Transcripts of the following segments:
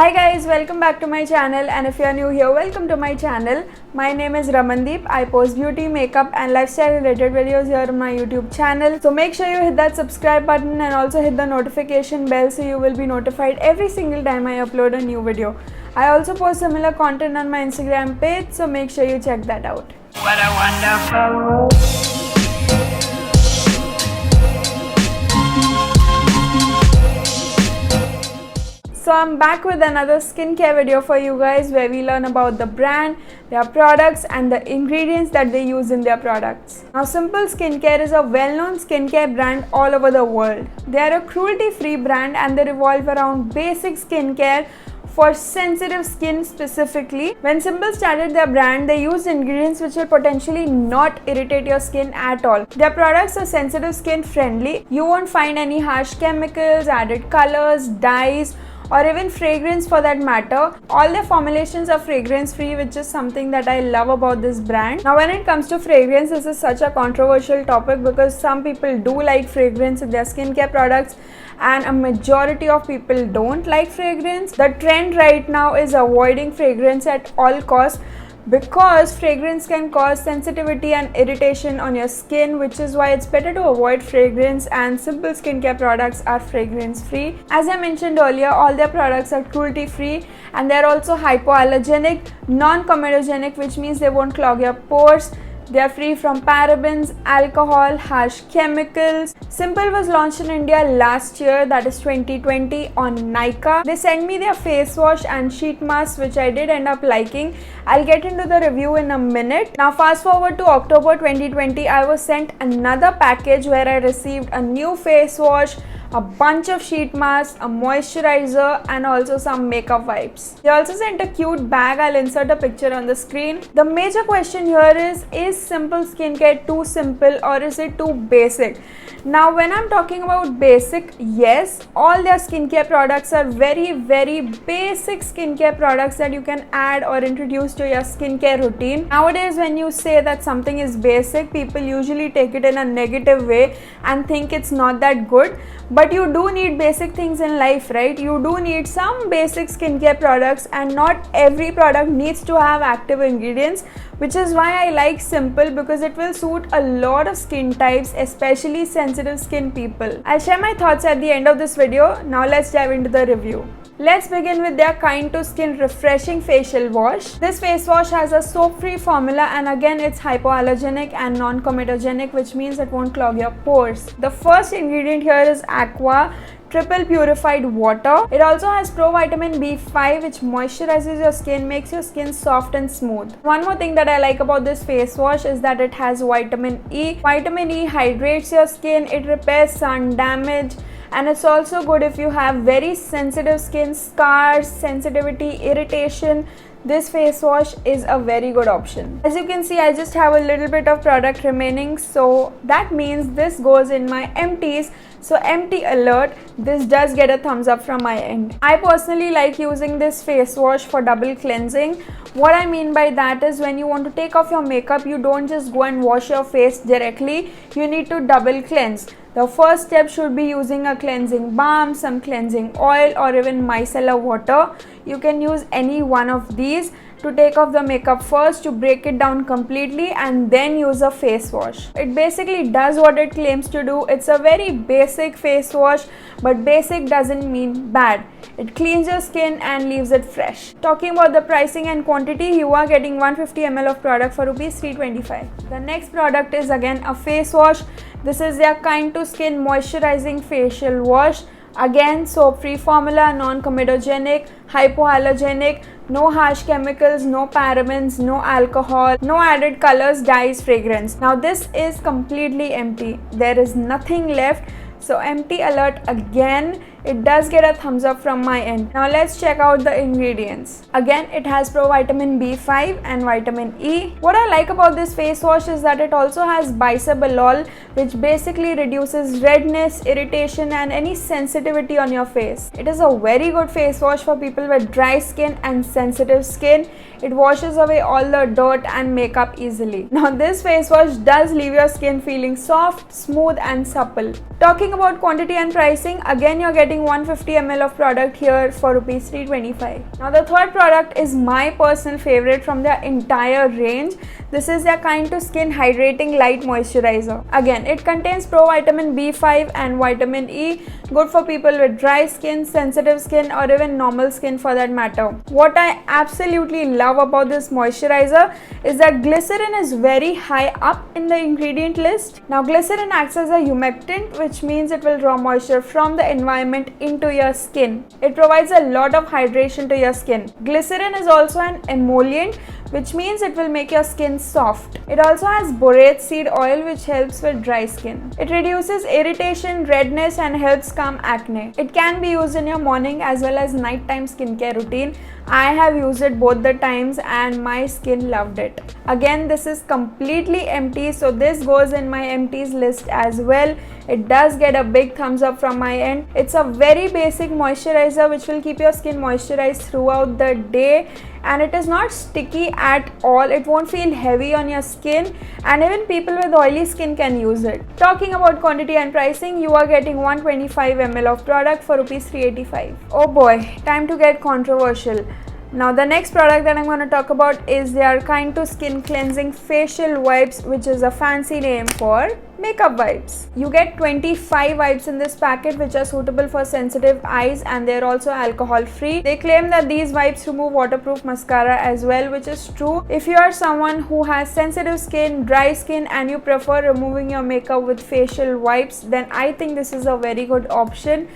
Hi guys, welcome back to my channel, and if you are new here, welcome to my channel. My name is Ramandeep. I post beauty, makeup and lifestyle related videos here on my YouTube channel. So make sure you hit that subscribe button and also hit the notification bell so you will be notified every single time I upload a new video. I also post similar content on my Instagram page, so make sure you check that out. What a wonderful world. So I'm back with another skincare video for you guys where we learn about the brand, their products and the ingredients that they use in their products. Now Simple Skincare is a well-known skincare brand all over the world. They are a cruelty-free brand and they revolve around basic skincare for sensitive skin specifically. When Simple started their brand, they used ingredients which will potentially not irritate your skin at all. Their products are sensitive skin friendly. You won't find any harsh chemicals, added colors, dyes, or even fragrance for that matter. All their formulations are fragrance free, which is something that I love about this brand. Now when it comes to fragrance, this is such a controversial topic because some people do like fragrance in their skincare products and a majority of people don't like fragrance. The trend right now is avoiding fragrance at all costs because fragrance can cause sensitivity and irritation on your skin, which is why it's better to avoid fragrance, and Simple Skincare products are fragrance free. As I mentioned earlier, all their products are cruelty free and they're also hypoallergenic, non-comedogenic, which means they won't clog your pores. They are free from parabens, alcohol, harsh chemicals. Simple was launched in India last year, that is 2020, on Nykaa. They sent me their face wash and sheet mask, which I did end up liking. I'll get into the review in a minute. Now fast forward to October 2020, I was sent another package where I received a new face wash, a bunch of sheet masks, a moisturizer and also some makeup wipes. They also sent a cute bag. I'll insert a picture on the screen. The major question here is Simple Skincare too simple or is it too basic? Now when I'm talking about basic, yes, all their skincare products are very basic skincare products that you can add or introduce to your skincare routine. Nowadays when you say that something is basic, people usually take it in a negative way and think it's not that good. But you do need basic things in life, right? You do need some basic skincare products and not every product needs to have active ingredients, which is why I like Simple because it will suit a lot of skin types, especially sensitive skin people. I'll share my thoughts at the end of this video. Now let's dive into the review. Let's begin with their Kind to Skin Refreshing Facial Wash. This face wash has a soap-free formula and again it's hypoallergenic and non-comedogenic, which means it won't clog your pores. The first ingredient here is Aqua Triple Purified Water. It also has provitamin B5, which moisturizes your skin, makes your skin soft and smooth. One more thing that I like about this face wash is that it has vitamin E. Vitamin E hydrates your skin, it repairs sun damage, and it's also good if you have very sensitive skin, scars, sensitivity, irritation. This face wash is a very good option. As you can see, I just have a little bit of product remaining, so that means this goes in my empties. So empty alert, this does get a thumbs up from my end. I personally like using this face wash for double cleansing. What I mean by that is when you want to take off your makeup, you don't just go and wash your face directly. You need to double cleanse. The first step should be using a cleansing balm, some cleansing oil or even micellar water. You can use any one of these to take off the makeup first, to break it down completely and then use a face wash. It basically does what it claims to do. It's a very basic face wash, but basic doesn't mean bad. It cleans your skin and leaves it fresh. Talking about the pricing and quantity, you are getting 150 ml of product for Rs 325. The next product is again a face wash. This is their Kind to Skin Moisturizing Facial Wash. Again, soap-free formula, non-comedogenic, hypoallergenic, no harsh chemicals, no parabens, no alcohol, no added colors, dyes, fragrance. Now this is completely empty. There is nothing left. So empty alert again. It does get a thumbs up from my end. Now let's check out the ingredients. Again, it has provitamin B5 and vitamin E. What I like about this face wash is that it also has bisabolol, which basically reduces redness, irritation and any sensitivity on your face. It is a very good face wash for people with dry skin and sensitive skin. It washes away all the dirt and makeup easily. Now this face wash does leave your skin feeling soft, smooth and supple. Talking about quantity and pricing, again you're getting getting 150 ml of product here for rupees 325. Now the third product is my personal favorite from their entire range. This is their Kind to Skin Hydrating Light Moisturizer. Again, it contains provitamin B5 and vitamin E, good for people with dry skin, sensitive skin, or even normal skin for that matter. What I absolutely love about this moisturizer is that glycerin is very high up in the ingredient list. Now glycerin acts as a humectant, which means it will draw moisture from the environment into your skin. It provides a lot of hydration to your skin. Glycerin is also an emollient, which means it will make your skin soft. It also has borate seed oil, which helps with dry skin. It reduces irritation, redness, and helps calm acne. It can be used in your morning as well as nighttime skincare routine. I have used it both the times and my skin loved it. Again, this is completely empty, so this goes in my empties list as well. It does get a big thumbs up from my end. It's a very basic moisturizer which will keep your skin moisturized throughout the day, and it is not sticky at all. It won't feel heavy on your skin, and even people with oily skin can use it. Talking about quantity and pricing, you are getting 125 ml of product for rupees 385. Oh boy, time to get controversial. Now the next product that I'm going to talk about is their Kind to Skin Cleansing Facial Wipes, which is a fancy name for makeup wipes. You get 25 wipes in this packet, which are suitable for sensitive eyes, and they're also alcohol free. They claim that these wipes remove waterproof mascara as well, which is true. If you are someone who has sensitive skin, dry skin, and you prefer removing your makeup with facial wipes, then I think this is a very good option.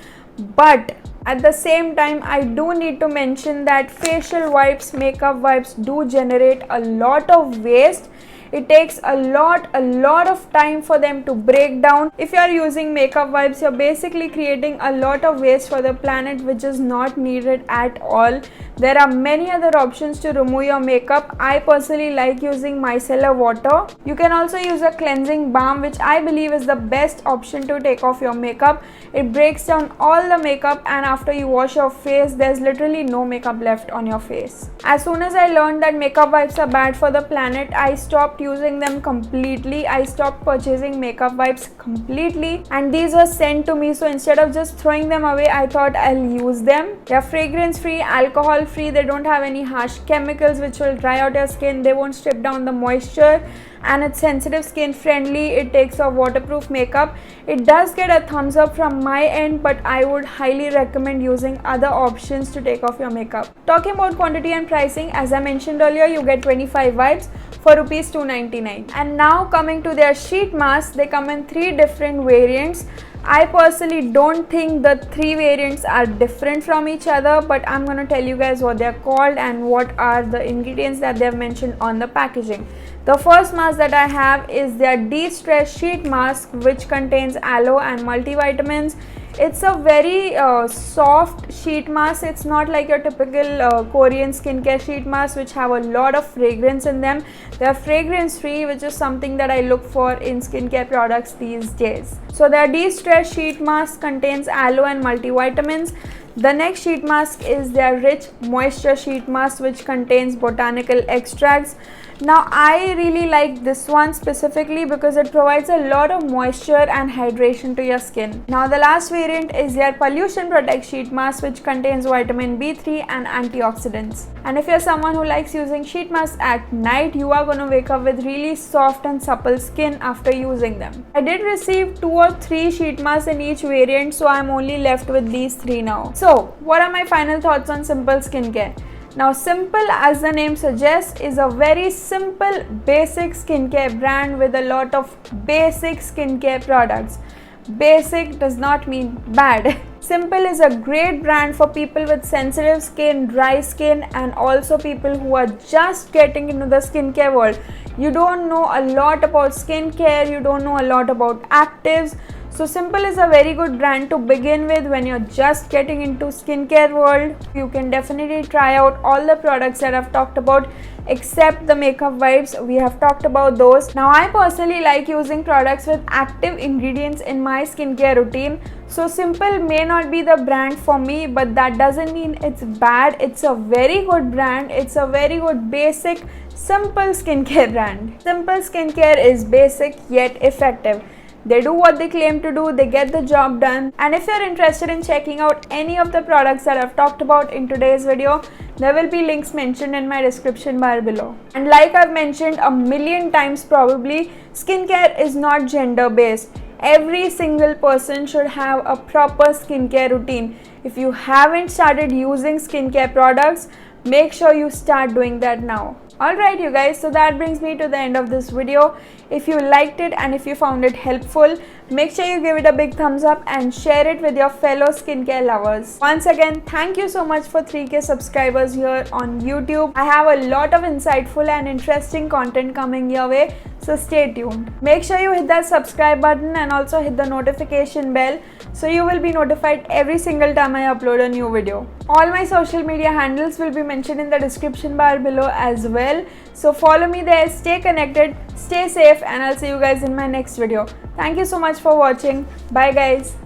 But at the same time, I do need to mention that facial wipes, makeup wipes do generate a lot of waste. It takes a lot of time for them to break down. If you are using makeup wipes, you're basically creating a lot of waste for the planet, which is not needed at all. There are many other options to remove your makeup. I personally like using micellar water. You can also use a cleansing balm, which I believe is the best option to take off your makeup. It breaks down all the makeup, and after you wash your face, there's literally no makeup left on your face. As soon as I learned that makeup wipes are bad for the planet, I stopped using them completely. I stopped purchasing makeup wipes completely, and these were sent to me, so instead of just throwing them away, I thought I'll use them. They're fragrance free, alcohol free, they don't have any harsh chemicals which will dry out your skin, they won't strip down the moisture, and it's sensitive skin friendly. It takes off waterproof makeup. It does get a thumbs up from my end, but I would highly recommend using other options to take off your makeup. Talking about quantity and pricing, as I mentioned earlier, you get 25 wipes for rupees 299. And now coming to their sheet mask, they come in 3 different variants. I personally don't think the 3 variants are different from each other, but I'm going to tell you guys what they're called and what are the ingredients that they've mentioned on the packaging. The first mask that I have is their De-Stress Sheet Mask, which contains aloe and multivitamins. It's a very soft sheet mask. It's not like your typical Korean skincare sheet masks which have a lot of fragrance in them. They're fragrance free, which is something that I look for in skincare products these days. So their De-Stress Sheet Mask contains aloe and multivitamins. The next sheet mask is their Rich Moisture Sheet Mask, which contains botanical extracts. Now I really like this one specifically because it provides a lot of moisture and hydration to your skin. Now the last variant is their Pollution Protect Sheet Mask, which contains vitamin B3 and antioxidants. And if you're someone who likes using sheet masks at night, you are going to wake up with really soft and supple skin after using them. I did receive 2 or 3 sheet masks in each variant, so I'm only left with these 3 now. So what are my final thoughts on Simple Skincare? Now Simple, as the name suggests, is a very simple basic skincare brand with a lot of basic skincare products. Basic does not mean bad. Simple is a great brand for people with sensitive skin, dry skin, and also people who are just getting into the skincare world. You don't know a lot about skincare, you don't know a lot about actives. So Simple is a very good brand to begin with when you're just getting into skincare world. You can definitely try out all the products that I've talked about except the makeup wipes. We have talked about those. Now I personally like using products with active ingredients in my skincare routine. So Simple may not be the brand for me, but that doesn't mean it's bad. It's a very good brand. It's a very good basic simple skincare brand. Simple Skincare is basic yet effective. They do what they claim to do, they get the job done. And if you're interested in checking out any of the products that I've talked about in today's video, there will be links mentioned in my description bar below. And like I've mentioned a million times probably, skincare is not gender based. Every single person should have a proper skincare routine. If you haven't started using skincare products, make sure you start doing that now. Alright you guys, so that brings me to the end of this video. If you liked it and if you found it helpful, make sure you give it a big thumbs up and share it with your fellow skincare lovers. Once again, thank you so much for 3K subscribers here on YouTube. I have a lot of insightful and interesting content coming your way, so stay tuned. Make sure you hit that subscribe button and also hit the notification bell so you will be notified every single time I upload a new video. All my social media handles will be mentioned in the description bar below as well. So follow me there, stay connected, stay safe, and I'll see you guys in my next video. Thank you so much for watching. Bye guys.